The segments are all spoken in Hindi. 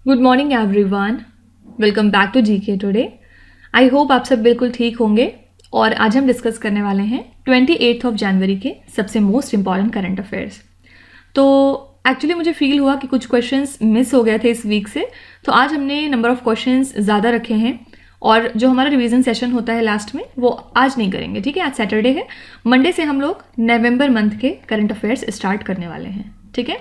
Good morning everyone, welcome back to GK today. I hope आप सब बिल्कुल ठीक होंगे और आज हम डिस्कस करने वाले हैं 28 जनवरी के सबसे मोस्ट इम्पॉर्टेंट करंट अफेयर्स। तो एक्चुअली मुझे फील हुआ कि कुछ क्वेश्चंस मिस हो गए थे इस वीक से, तो आज हमने नंबर ऑफ़ क्वेश्चंस ज़्यादा रखे हैं और जो हमारा रिवीजन सेशन होता है लास्ट में वो आज नहीं करेंगे, ठीक है। आज सैटरडे है, मंडे से हम लोग नवंबर मंथ के करंट अफेयर्स स्टार्ट करने वाले हैं, ठीक है।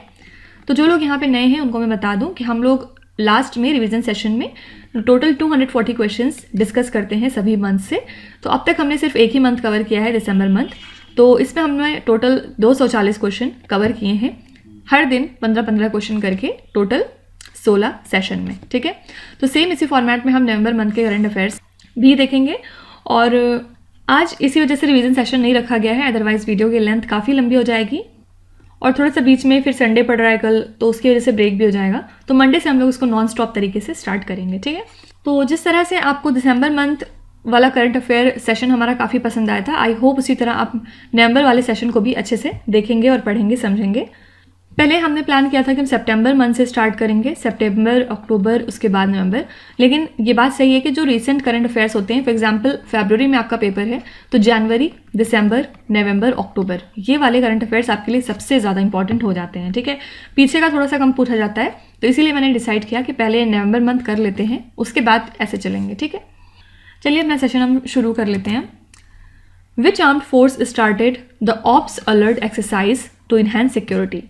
तो जो लोग यहाँ पे नए हैं उनको मैं बता दूँ कि हम लोग लास्ट में रिवीजन सेशन में टोटल 240 क्वेश्चंस डिस्कस करते हैं सभी मंथ से। तो अब तक हमने सिर्फ एक ही मंथ कवर किया है, दिसंबर मंथ। तो इसमें हमने टोटल 240 क्वेश्चन कवर किए हैं, हर दिन 15-15 क्वेश्चन करके, टोटल 16 सेशन में, ठीक है। तो सेम इसी फॉर्मेट में हम नवंबर मंथ के करंट अफेयर्स भी देखेंगे और आज इसी वजह से रिवीजन सेशन नहीं रखा गया है, अदरवाइज वीडियो की लेंथ काफ़ी लंबी हो जाएगी और थोड़ा सा बीच में फिर संडे पड़ रहा है कल, तो उसकी वजह से ब्रेक भी हो जाएगा। तो मंडे से हम लोग इसको नॉन स्टॉप तरीके से स्टार्ट करेंगे, ठीक है। तो जिस तरह से आपको दिसंबर मंथ वाला करंट अफेयर सेशन हमारा काफ़ी पसंद आया था, आई होप उसी तरह आप नवंबर वाले सेशन को भी अच्छे से देखेंगे और पढ़ेंगे, समझेंगे। पहले हमने प्लान किया था कि हम सितंबर मंथ से स्टार्ट करेंगे, सितंबर, अक्टूबर, उसके बाद नवंबर। लेकिन ये बात सही है कि जो रीसेंट करंट अफेयर्स होते हैं, फॉर एग्जांपल फरवरी में आपका पेपर है, तो जनवरी, दिसंबर, नवंबर, अक्टूबर, ये वाले करंट अफेयर्स आपके लिए सबसे ज़्यादा इंपॉर्टेंट हो जाते हैं, ठीक है। पीछे का थोड़ा सा कम पूछा जाता है, तो इसीलिए मैंने डिसाइड किया कि पहले नवंबर मंथ कर लेते हैं, उसके बाद ऐसे चलेंगे, ठीक है। चलिए अपना सेशन हम शुरू कर लेते हैं। Which armed force started the ops alert exercise to enhance security?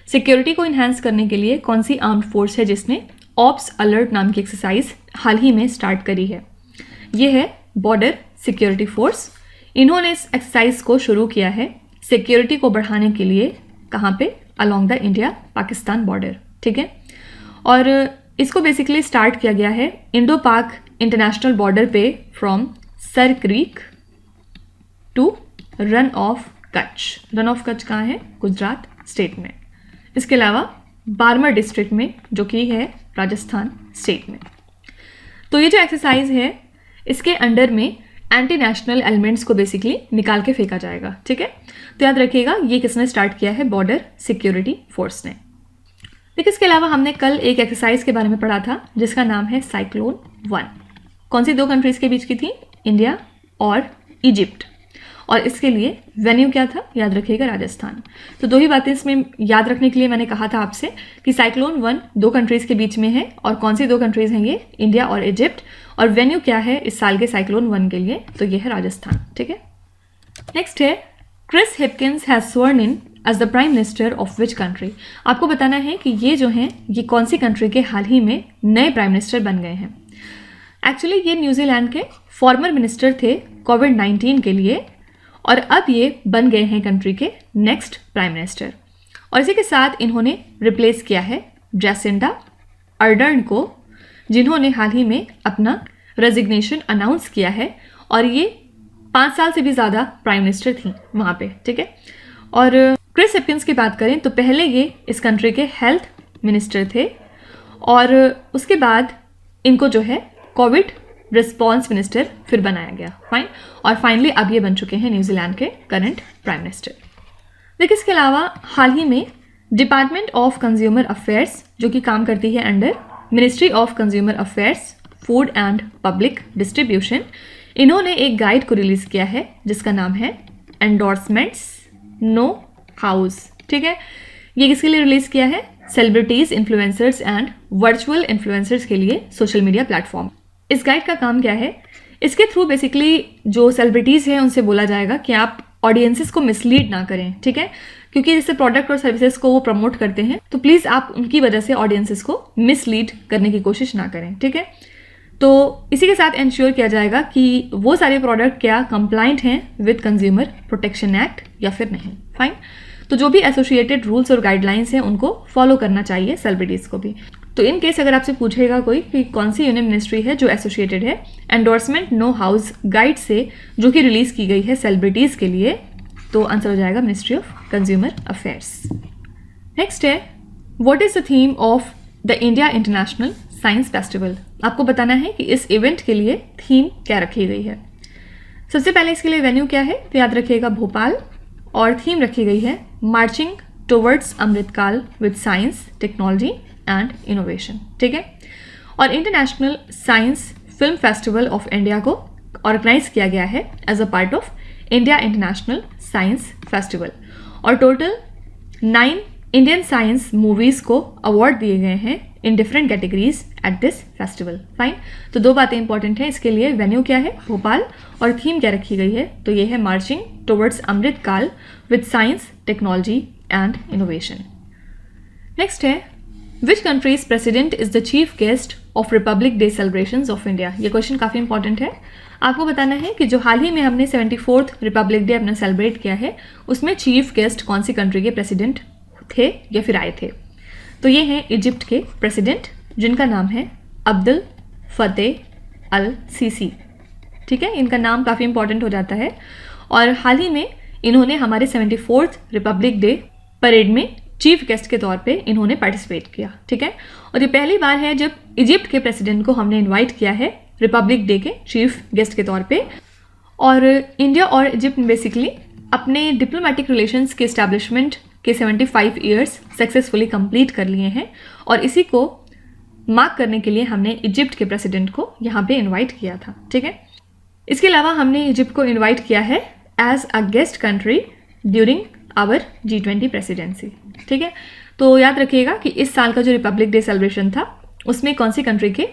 Security को इन्हांस करने के लिए कौन सी आर्म्ड फोर्स है जिसने ऑप्स अलर्ट नाम की एक्सरसाइज हाल ही में स्टार्ट करी है? ये है बॉर्डर सिक्योरिटी फोर्स। इन्होंने इस एक्सरसाइज को शुरू किया है सिक्योरिटी को बढ़ाने के लिए, कहाँ पे? Along the India Pakistan border, ठीक है। और इसको बेसिकली स्टार्ट किया गया है इंडो पाक इंटरनेशनल बॉर्डर पे, from Sir Creek to Rann of Kutch. Rann of Kutch कहाँ है? गुजरात स्टेट में। इसके अलावा बारमर डिस्ट्रिक्ट में, जो कि है राजस्थान स्टेट में। तो ये जो एक्सरसाइज है, इसके अंडर में एंटी नेशनल एलिमेंट्स को बेसिकली निकाल के फेंका जाएगा, ठीक है। तो याद रखिएगा ये किसने स्टार्ट किया है? बॉर्डर सिक्योरिटी फोर्स ने। देखिए, इसके अलावा हमने कल एक एक्सरसाइज के बारे में पढ़ा था जिसका नाम है साइक्लोन 1। कौन सी दो कंट्रीज के बीच की थी? इंडिया और इजिप्ट। और इसके लिए वेन्यू क्या था? याद रखिएगा, राजस्थान। तो दो ही बातें इसमें याद रखने के लिए मैंने कहा था आपसे कि साइक्लोन 1 दो कंट्रीज़ के बीच में है, और कौन सी दो कंट्रीज़ हैं ये? इंडिया और इजिप्ट। और वेन्यू क्या है इस साल के साइक्लोन 1 के लिए? तो ये है राजस्थान, ठीक है। नेक्स्ट है Chris Hipkins has sworn in as the prime minister of which country? आपको बताना है कि ये जो हैं ये कौन सी कंट्री के हाल ही में नए प्राइम मिनिस्टर बन गए हैं। एक्चुअली ये न्यूजीलैंड के फॉर्मर मिनिस्टर थे कोविड-19 के लिए, और अब ये बन गए हैं कंट्री के नेक्स्ट प्राइम मिनिस्टर। और इसी के साथ इन्होंने रिप्लेस किया है जैसिंडा अर्डर्न को, जिन्होंने हाल ही में अपना रेजिग्नेशन अनाउंस किया है, और ये 5 साल से भी ज़्यादा प्राइम मिनिस्टर थी वहाँ पे, ठीक है। और क्रिस हिपकिंस की बात करें तो पहले ये इस कंट्री के हेल्थ मिनिस्टर थे, और उसके बाद इनको जो है कोविड रिस्पॉन्स मिनिस्टर फिर बनाया गया, फाइन। और फाइनली अब ये बन चुके हैं न्यूजीलैंड के करंट प्राइम मिनिस्टर। देखिए, इसके अलावा हाल ही में डिपार्टमेंट ऑफ कंज्यूमर अफेयर्स, जो कि काम करती है under ministry of consumer affairs, food and public distribution, इन्होंने एक गाइड को रिलीज़ किया है जिसका नाम है एंडोर्समेंट्स नो हाउस, ठीक है। ये किसके लिए रिलीज़ किया है? Celebrities, influencers and virtual influencers के लिए सोशल मीडिया प्लेटफॉर्म। इस गाइड का काम क्या है? इसके थ्रू बेसिकली जो सेलिब्रिटीज़ हैं उनसे बोला जाएगा कि आप ऑडियंसेस को मिसलीड ना करें, ठीक है। क्योंकि जैसे प्रोडक्ट और सर्विसेज को वो प्रमोट करते हैं, तो प्लीज़ आप उनकी वजह से ऑडियंसेस को मिसलीड करने की कोशिश ना करें, ठीक है। तो इसी के साथ इंश्योर किया जाएगा कि वो सारे प्रोडक्ट क्या कंप्लाइंट हैं विद कंज्यूमर प्रोटेक्शन एक्ट या फिर नहीं, फाइन। तो जो भी एसोसिएटेड रूल्स और गाइडलाइंस हैं उनको फॉलो करना चाहिए सेलिब्रिटीज़ को भी। तो इन केस अगर आपसे पूछेगा कोई कि कौन सी यूनियन मिनिस्ट्री है जो एसोसिएटेड है एंडोर्समेंट नो हाउस गाइड से, जो कि रिलीज़ की गई है सेलिब्रिटीज़ के लिए, तो आंसर हो जाएगा ministry of consumer affairs. Next है what is the theme of the India international science festival? आपको बताना है कि इस इवेंट के लिए थीम क्या रखी गई है। सबसे पहले इसके लिए वेन्यू क्या है? तो याद रखिएगा भोपाल, और थीम रखी गई है marching towards Amritkaal with science, technology and innovation, ठीक है। और international science film festival of India को ऑर्गेनाइज किया गया है as a part of India international science festival, और टोटल 9 इंडियन साइंस मूवीज़ को अवार्ड दिए गए हैं in different categories at this festival. Fine, तो 2 बातें इंपॉर्टेंट हैं इसके लिए। वेन्यू क्या है, भोपाल, और थीम क्या रखी गई है, तो ये है marching towards Amrit Kaal with science, technology and innovation. Next है, which country's president is the chief guest of republic day celebrations of India. ये क्वेश्चन काफ़ी इंपॉर्टेंट है। आपको बताना है कि जो हाल ही में हमने 74th रिपब्लिक डे अपना सेलिब्रेट किया है, उसमें चीफ गेस्ट कौन सी कंट्री के प्रेसिडेंट थे या फिर आए थे। तो ये हैं इजिप्ट के प्रेसिडेंट, जिनका नाम है अब्दुल फतेह अल सीसी, ठीक है। इनका नाम काफ़ी इंपॉर्टेंट हो जाता है, और हाल ही में इन्होंने हमारे 74th रिपब्लिक डे परेड में चीफ गेस्ट के तौर पे इन्होंने पार्टिसिपेट किया, ठीक है। और ये पहली बार है जब इजिप्ट के प्रेसिडेंट को हमने इनवाइट किया है रिपब्लिक डे के चीफ गेस्ट के तौर पे। और इंडिया और इजिप्ट बेसिकली अपने डिप्लोमेटिक रिलेशंस के इस्टेब्लिशमेंट के 75 ईयर्स सक्सेसफुली कंप्लीट कर लिए हैं, और इसी को मार्क करने के लिए हमने इजिप्ट के प्रेसिडेंट को यहाँ पे इनवाइट किया था, ठीक है। इसके अलावा हमने इजिप्ट को इनवाइट किया है as a guest country during our G20 presidency, ठीक है। तो याद रखिएगा कि इस साल का जो रिपब्लिक डे सेलिब्रेशन था उसमें कौन सी कंट्री के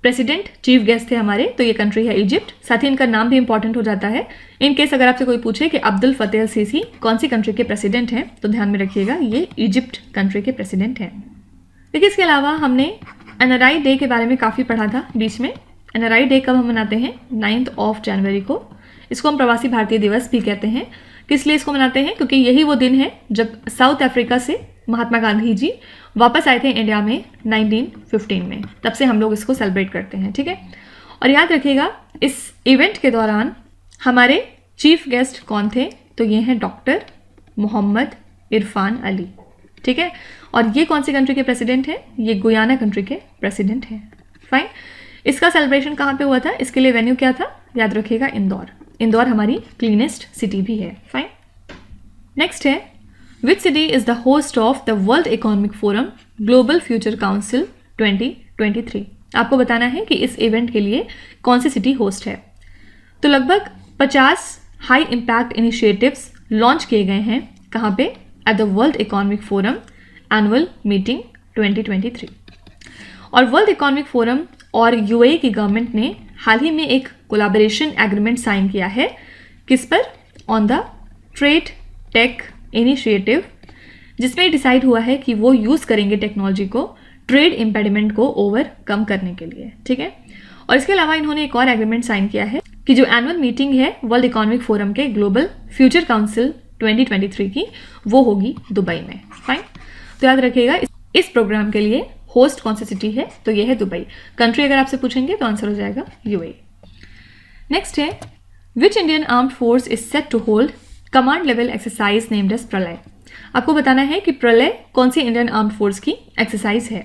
प्रेसिडेंट चीफ गेस्ट थे हमारे, तो ये कंट्री है इजिप्ट। साथ ही इनका नाम भी इंपॉर्टेंट हो जाता है। इन केस अगर आपसे कोई पूछे कि अब्दुल फतेह अल सीसी कौन सी कंट्री के प्रेसिडेंट हैं, तो ध्यान में रखिएगा ये इजिप्ट कंट्री के प्रेसिडेंट हैं। देखिए, इसके अलावा हमने NRI डे के बारे में काफ़ी पढ़ा था बीच में। NRI डे कब हम मनाते हैं, 9 जनवरी को। इसको हम प्रवासी भारतीय दिवस भी कहते हैं। किस लिए इसको मनाते हैं, क्योंकि यही वो दिन है जब साउथ अफ्रीका से महात्मा गांधी जी वापस आए थे इंडिया में 1915 में, तब से हम लोग इसको सेलिब्रेट करते हैं, ठीक है। और याद रखिएगा इस इवेंट के दौरान हमारे चीफ गेस्ट कौन थे, तो ये हैं डॉक्टर मोहम्मद इरफान अली, ठीक है। और ये कौन सी कंट्री के प्रेसिडेंट हैं, ये गुयाना कंट्री के प्रेसिडेंट हैं। फाइन, इसका सेलिब्रेशन कहाँ पे हुआ था, इसके लिए वेन्यू क्या था, याद रखिएगा इंदौर। इंदौर हमारी क्लीनेस्ट सिटी भी है। फाइन, नेक्स्ट है, which city is the host of the world economic forum global future council 2023। आपको बताना है कि इस इवेंट के लिए कौन सी सिटी होस्ट है। तो लगभग 50 हाई इम्पैक्ट इनिशिएटिव्स लॉन्च किए गए हैं, कहाँ पे, at the world economic forum annual meeting 2023। और वर्ल्ड इकोनॉमिक फोरम और UAE की गवर्नमेंट ने हाल ही में एक कोलैबोरेशन एग्रीमेंट साइन किया है, किस पर, on the trade tech initiative, जिसमें डिसाइड हुआ है कि वो यूज़ करेंगे टेक्नोलॉजी को ट्रेड इम्पेडिमेंट को ओवरकम करने के लिए, ठीक है। और इसके अलावा इन्होंने एक और एग्रीमेंट साइन किया है कि जो एनुअल मीटिंग है वर्ल्ड इकोनॉमिक फोरम के ग्लोबल फ्यूचर काउंसिल 2023 की, वो होगी दुबई में। फाइन, तो याद रखिएगा इस प्रोग्राम के लिए होस्ट कौन सी सिटी है, तो ये है दुबई। कंट्री अगर आपसे पूछेंगे तो आंसर हो जाएगा UAE। नेक्स्ट है, which Indian armed force is set to hold command level exercise named as Pralay. आपको बताना है कि प्रलय कौन सी इंडियन आर्म्ड फोर्स की एक्सरसाइज है।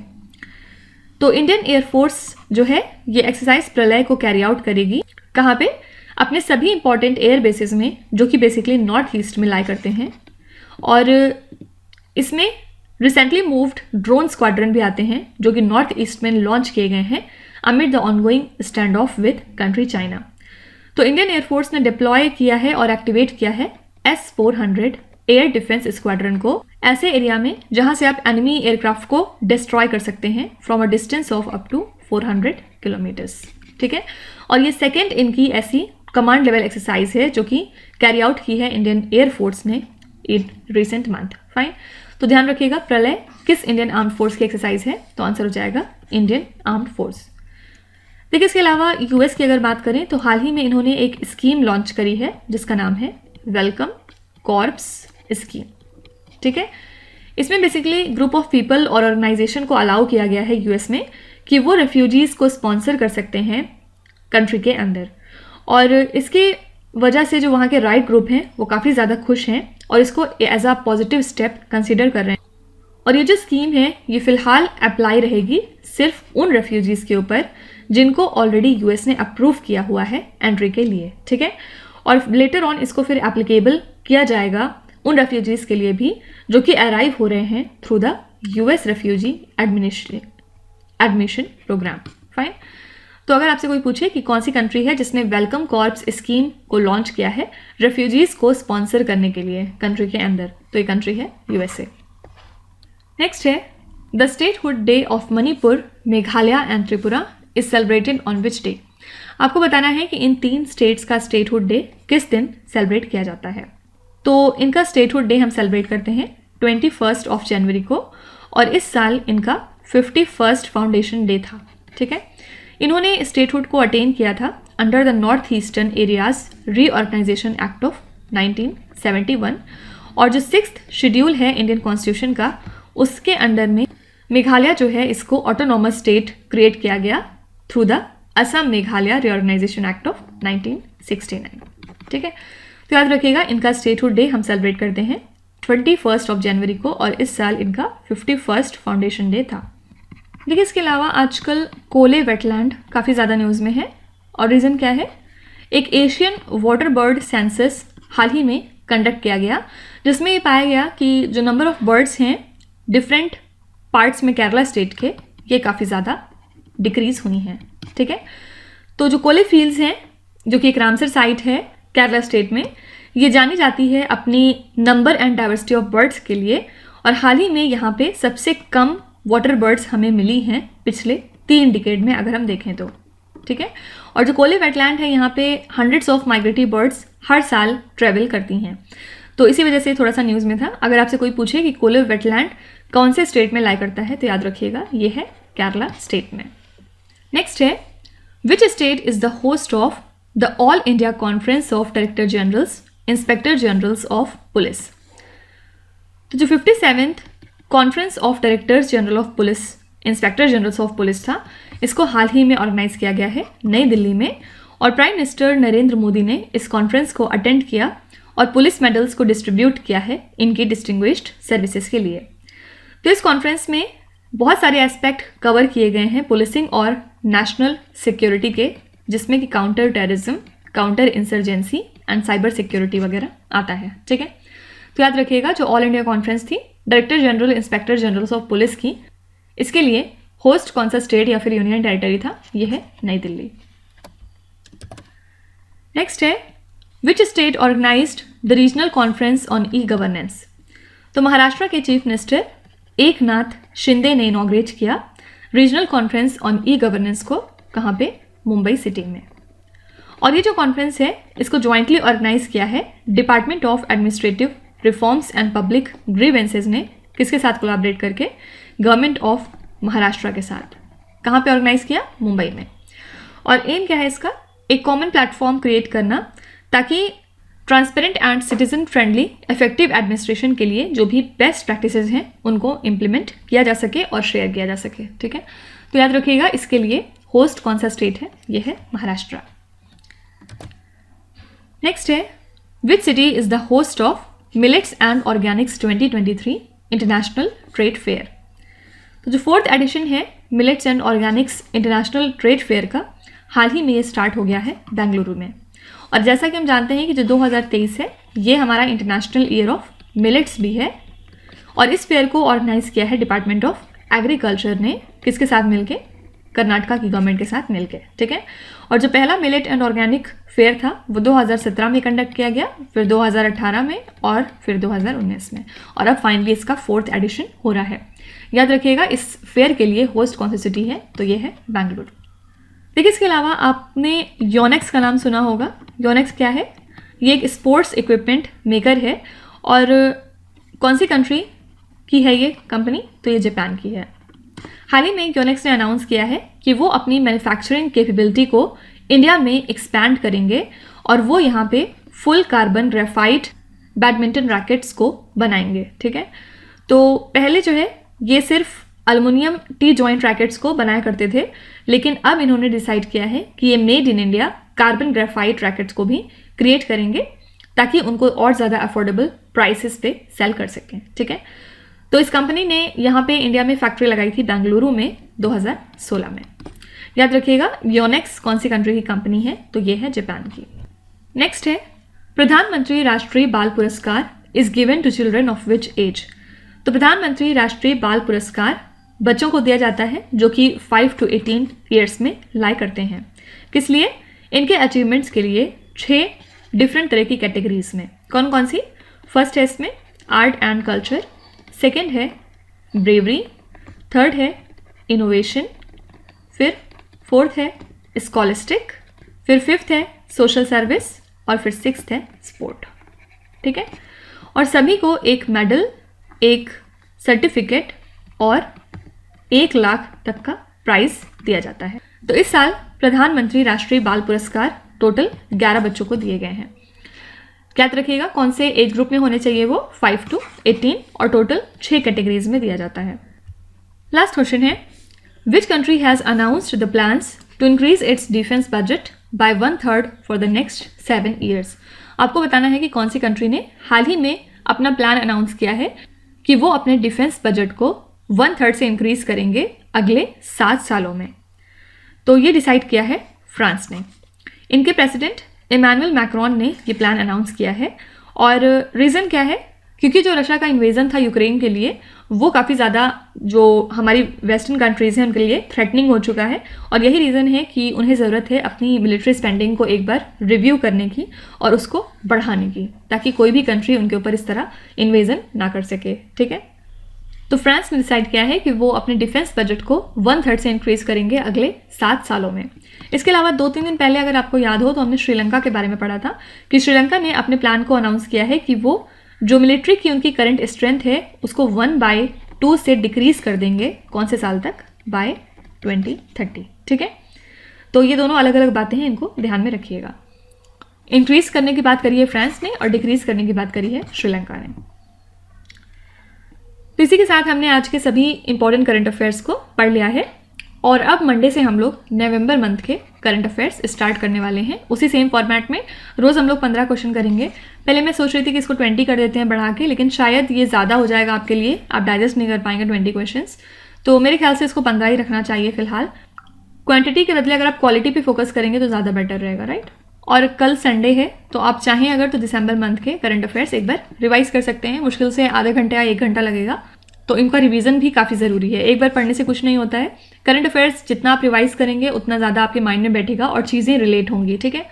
तो इंडियन एयरफोर्स जो है ये एक्सरसाइज प्रलय को कैरी आउट करेगी, कहाँ पे, अपने सभी इंपॉर्टेंट एयर बेसिस में, जो कि बेसिकली नॉर्थ ईस्ट में लाई करते हैं। और इसमें रिसेंटली मूव्ड ड्रोन स्क्वाड्रन भी आते हैं, जो कि नॉर्थ ईस्ट में लॉन्च किए गए हैं amid the ongoing stand of with country China. तो इंडियन एयरफोर्स ने डिप्लॉय किया है और एक्टिवेट किया है S-400 एयर डिफेंस स्क्वाड्रन को ऐसे एरिया में जहां से आप एनिमी एयरक्राफ्ट को डिस्ट्रॉय कर सकते हैं from a distance of up to 400 kilometres, ठीक है। और ये सेकेंड इनकी ऐसी कमांड लेवल एक्सरसाइज है जो कि कैरी आउट की है इंडियन एयरफोर्स ने इन रिसेंट मंथ। फाइन, तो ध्यान रखिएगा प्रलय किस इंडियन आर्म्ड फोर्स की एक्सरसाइज है, तो आंसर हो जाएगा इंडियन आर्म्ड फोर्स। देखिए, इसके अलावा US की अगर बात करें तो हाल ही में इन्होंने एक स्कीम लॉन्च करी है जिसका नाम है वेलकम कॉर्प्स स्कीम, ठीक है। इसमें बेसिकली ग्रुप ऑफ पीपल और ऑर्गेनाइजेशन को अलाउ किया गया है US में कि वो रेफ्यूजीज को स्पॉन्सर कर सकते हैं कंट्री के अंदर। और इसकी वजह से जो वहाँ के राइट ग्रुप हैं वो काफ़ी ज़्यादा खुश हैं और इसको as a positive step consider कर रहे हैं। और ये जो स्कीम है ये फ़िलहाल अप्लाई रहेगी सिर्फ उन रेफ्यूजीज़ के ऊपर जिनको ऑलरेडी US ने अप्रूव किया हुआ है एंट्री के लिए, ठीक है। और लेटर ऑन इसको फिर एप्लीकेबल किया जाएगा उन रेफ्यूजीज़ के लिए भी जो कि अराइव हो रहे हैं through the US refugee admission programme. Fine. तो अगर आपसे कोई पूछे कि कौन सी कंट्री है जिसने वेलकम कॉर्प्स स्कीम को लॉन्च किया है रेफ्यूजीज को स्पॉन्सर करने के लिए कंट्री के अंदर, तो ये कंट्री है USA। नेक्स्ट है the statehood day of Manipur, Meghalaya and Tripura is celebrated on which day. आपको बताना है कि इन 3 स्टेट्स का स्टेटहुड डे किस दिन सेलिब्रेट किया जाता है। तो इनका स्टेटहुड डे हम सेलिब्रेट करते हैं 21 ऑफ जनवरी को, और इस साल इनका 51 फाउंडेशन डे था। ठीक है, इन्होंने स्टेटहुड को अटेन किया था under the north eastern areas reorganisation act of 1971, और जो 6th शेड्यूल है इंडियन कॉन्स्टिट्यूशन का, उसके अंडर में मेघालय जो है इसको ऑटोनॉमस स्टेट क्रिएट किया गया through the Assam Meghalaya reorganisation act of 1969। ठीक है, तो याद रखिएगा इनका स्टेटहुड डे हम सेलिब्रेट करते हैं 21 ऑफ जनवरी को, और इस साल इनका 51 फाउंडेशन डे था। देखिए, इसके अलावा आजकल कोले वेटलैंड काफ़ी ज़्यादा न्यूज़ में है, और रीज़न क्या है, एक एशियन वाटर बर्ड सेंसस हाल ही में कंडक्ट किया गया, जिसमें ये पाया गया कि जो नंबर ऑफ बर्ड्स हैं डिफरेंट पार्ट्स में केरला स्टेट के, ये काफ़ी ज़्यादा डिक्रीज़ हुई हैं। ठीक है, तो जो कोले फील्ड्स हैं, जो कि एक रामसर साइट है केरला स्टेट में, ये जानी जाती है अपनी number and diversity of birds के लिए, और हाल ही में यहाँ पे सबसे कम वाटर बर्ड्स हमें मिली हैं पिछले 3 डिकेड में अगर हम देखें तो। ठीक है, और जो कोले वेटलैंड है यहाँ पे हंड्रेड्स ऑफ माइग्रेटरी बर्ड्स हर साल ट्रेवल करती हैं, तो इसी वजह से थोड़ा सा न्यूज़ में था। अगर आपसे कोई पूछे कि कोले वेटलैंड कौन से स्टेट में लाई करता है, तो याद रखिएगा ये है केरला स्टेट में। नेक्स्ट है which state is the host of the all India conference of director generals inspector generals of police. तो जो 57th conference of directors general of police inspector generals of police था, इसको हाल ही में ऑर्गेनाइज किया गया है नई दिल्ली में, और प्राइम मिनिस्टर नरेंद्र मोदी ने इस कॉन्फ्रेंस को अटेंड किया और पुलिस मेडल्स को डिस्ट्रीब्यूट किया है इनकी डिस्टिंग्विश्ड सर्विसेज के लिए। तो इस कॉन्फ्रेंस में बहुत सारे एस्पेक्ट कवर किए गए हैं पुलिसिंग और नेशनल सिक्योरिटी के, जिसमें कि counter terrorism, counter insurgency and cyber security वगैरह आता है। ठीक है, तो याद रखिएगा जो ऑल इंडिया कॉन्फ्रेंस थी director general inspector generals of police की, इसके लिए होस्ट कौन सा स्टेट या फिर यूनियन टेरिटरी था, ये है नई दिल्ली। नेक्स्ट है which state organised the regional conference on e governance. तो महाराष्ट्र के चीफ मिनिस्टर एकनाथ शिंदे ने इनॉग्रेट किया regional conference on e governance को, कहाँ पे, मुंबई सिटी में। और ये जो कॉन्फ्रेंस है इसको ज्वाइंटली ऑर्गेनाइज किया है department of administrative reforms and public grievances ने, किसके साथ कोलैबोरेट करके, गवर्नमेंट ऑफ महाराष्ट्र के साथ। कहाँ पे ऑर्गेनाइज किया, मुंबई में। और एम क्या है इसका, एक कॉमन प्लेटफॉर्म क्रिएट करना, ताकि transparent and citizen friendly effective administration के लिए जो भी बेस्ट प्रैक्टिसेस हैं उनको इम्प्लीमेंट किया जा सके और शेयर किया जा सके। ठीक है, तो याद रखिएगा इसके लिए होस्ट कौन सा स्टेट है, ये है महाराष्ट्र। नेक्स्ट है which city is the host of millets and Organics 2023 international trade fair. तो जो 4th एडिशन है millets and Organics international trade fair का, हाल ही में ये स्टार्ट हो गया है बेंगलुरु में। और जैसा कि हम जानते हैं कि जो 2023 है ये हमारा इंटरनेशनल ईयर ऑफ मिलेट्स भी है, और इस फेयर को ऑर्गेनाइज किया है डिपार्टमेंट ऑफ एग्रीकल्चर ने, किसके साथ मिलके, कर्नाटका की गवर्नमेंट के साथ मिलके। ठीक है, और जो पहला मिलेट एंड ऑर्गेनिक फेयर था वो 2017 में कंडक्ट किया गया, फिर 2018 में और फिर 2019 में, और अब फाइनली इसका 4th एडिशन हो रहा है। याद रखिएगा इस फेयर के लिए होस्ट कौन सी सिटी है, तो ये है बेंगलुरु। देखिए, इसके अलावा आपने योनेक्स का नाम सुना होगा। योनेक्स क्या है, ये एक स्पोर्ट्स इक्विपमेंट मेकर है, और कौन सी कंट्री की है ये कंपनी, तो ये जापान की है। हाल ही में योनेक्स ने अनाउंस किया है कि वो अपनी मैन्युफैक्चरिंग कैपेबिलिटी को इंडिया में एक्सपैंड करेंगे, और वो यहाँ पे full carbon graphite badminton rackets को बनाएंगे। ठीक है, तो पहले जो है ये सिर्फ एल्युमिनियम टी जॉइंट रैकेट्स को बनाया करते थे, लेकिन अब इन्होंने डिसाइड किया है कि ये made in India carbon graphite rackets को भी क्रिएट करेंगे, ताकि उनको और ज़्यादा अफोर्डेबल प्राइसेस पे सेल कर सकें। ठीक है, तो इस कंपनी ने यहाँ पे इंडिया में फैक्ट्री लगाई थी बेंगलुरु में 2016 में। याद रखिएगा योनेक्स कौन सी कंट्री की कंपनी है, तो ये है जापान की। नेक्स्ट है प्रधानमंत्री राष्ट्रीय बाल पुरस्कार is given to children of which as. तो प्रधानमंत्री राष्ट्रीय बाल पुरस्कार बच्चों को दिया जाता है जो कि 5 to 18 ईयर्स में लाई करते हैं। किस लिए? इनके अचीवमेंट्स के लिए 6 डिफरेंट तरह की कैटेगरीज में। कौन कौन सी? फर्स्ट है इसमें आर्ट एंड कल्चर, सेकेंड है ब्रेवरी, थर्ड है इनोवेशन, फिर फोर्थ है स्कॉलिस्टिक, फिर फिफ्थ है सोशल सर्विस और फिर सिक्स्थ है स्पोर्ट। ठीक है, और सभी को एक मेडल, एक सर्टिफिकेट और 1 लाख तक का प्राइज दिया जाता है। तो इस साल प्रधानमंत्री राष्ट्रीय बाल पुरस्कार टोटल 11 बच्चों को दिए गए हैं। क्या रखिएगा, कौन से एज ग्रुप में होने चाहिए? वो 5 to 18 और टोटल 6 कैटेगरीज में दिया जाता है। लास्ट क्वेश्चन है, which country has announced the plans to increase its defence budget by 1/3 for the next 7 years. आपको बताना है कि कौन सी कंट्री ने हाल ही में अपना प्लान अनाउंस किया है कि वो अपने डिफेंस बजट को 1/3 से इंक्रीज करेंगे अगले 7 सालों में। तो ये डिसाइड किया है फ्रांस ने। इनके प्रेसिडेंट इमैनुअल मैक्रोन ने ये प्लान अनाउंस किया है। और रीज़न क्या है? क्योंकि जो रशिया का इन्वेजन था यूक्रेन के लिए, वो काफ़ी ज़्यादा जो हमारी वेस्टर्न कंट्रीज़ हैं उनके लिए थ्रेटनिंग हो चुका है। और यही रीज़न है कि उन्हें ज़रूरत है अपनी मिलिट्री स्पेंडिंग को एक बार रिव्यू करने की और उसको बढ़ाने की, ताकि कोई भी कंट्री उनके ऊपर इस तरह इन्वेजन ना कर सके। ठीक है, तो फ्रांस ने डिसाइड किया है कि वो अपने डिफेंस बजट को 1/3 से इंक्रीज करेंगे अगले 7 सालों में। इसके अलावा 2-3 दिन पहले अगर आपको याद हो तो हमने श्रीलंका के बारे में पढ़ा था कि श्रीलंका ने अपने प्लान को अनाउंस किया है कि वो जो मिलिट्री की उनकी करंट स्ट्रेंथ है उसको 1/2 से डिक्रीज कर देंगे। कौन से साल तक? बाय 2030। ठीक है, तो ये दोनों अलग अलग बातें हैं, इनको ध्यान में रखिएगा। इंक्रीज करने की बात करी है फ्रांस ने और डिक्रीज करने की बात करी है श्रीलंका ने। तो इसी के साथ हमने आज के सभी इंपॉर्टेंट करंट अफेयर्स को पढ़ लिया है और अब मंडे से हम लोग नवंबर मंथ के करंट अफेयर्स स्टार्ट करने वाले हैं। उसी सेम फॉर्मेट में रोज़ हम लोग 15 क्वेश्चन करेंगे। पहले मैं सोच रही थी कि इसको 20 कर देते हैं बढ़ा के, लेकिन शायद ये ज़्यादा हो जाएगा आपके लिए, आप डाइजेस्ट नहीं कर पाएंगे 20 क्वेश्चंस। तो मेरे ख्याल से इसको 15 ही रखना चाहिए फिलहाल। क्वांटिटी के बदले अगर आप क्वालिटी पे फोकस करेंगे तो ज़्यादा बेटर रहेगा, राइट। और कल संडे है तो आप चाहें अगर तो दिसंबर मंथ के करंट अफेयर्स एक बार रिवाइज कर सकते हैं। मुश्किल से आधे घंटे या 1 घंटा लगेगा, तो इनका रिवीजन भी काफ़ी ज़रूरी है। एक बार पढ़ने से कुछ नहीं होता है। करंट अफेयर्स जितना आप रिवाइज करेंगे उतना ज़्यादा आपके माइंड में बैठेगा और चीज़ें रिलेट होंगी। ठीक है,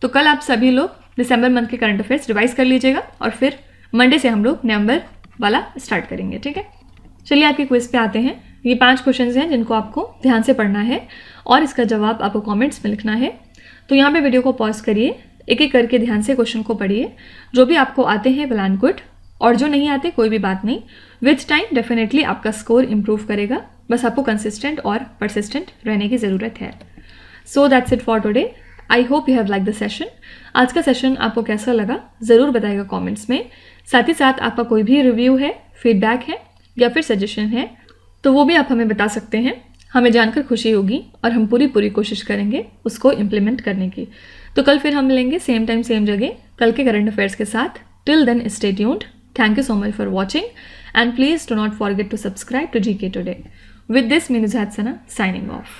तो कल आप सभी लोग दिसंबर मंथ के करंट अफेयर्स रिवाइज कर लीजिएगा और फिर मंडे से हम लोग नवंबर वाला स्टार्ट करेंगे। ठीक है, चलिए आपके क्विज पे आते हैं। ये 5 क्वेश्चन हैं जिनको आपको ध्यान से पढ़ना है और इसका जवाब आपको कॉमेंट्स में लिखना है। तो यहाँ पे वीडियो को पॉज करिए, एक एक करके ध्यान से क्वेश्चन को पढ़िए। जो भी आपको आते हैं वेल एंड गुड, और जो नहीं आते कोई भी बात नहीं। विथ टाइम डेफिनेटली आपका स्कोर इंप्रूव करेगा, बस आपको कंसिस्टेंट और परसिस्टेंट रहने की ज़रूरत है। So that's it for today. I hope you have like the session. आज का सेशन आपको कैसा लगा ज़रूर बताइएगा कमेंट्स में। साथ ही साथ आपका कोई भी रिव्यू है, फीडबैक है या फिर सजेशन है तो वो भी आप हमें बता सकते हैं। हमें जानकर खुशी होगी और हम पूरी कोशिश करेंगे उसको इम्प्लीमेंट करने की। तो कल फिर हम मिलेंगे सेम टाइम सेम जगह कल के करंट अफेयर्स के साथ। Till then stay tuned. Thank you so much for watching and please do not forget to subscribe to GK Today. With this, me Nuzhat Sana signing off.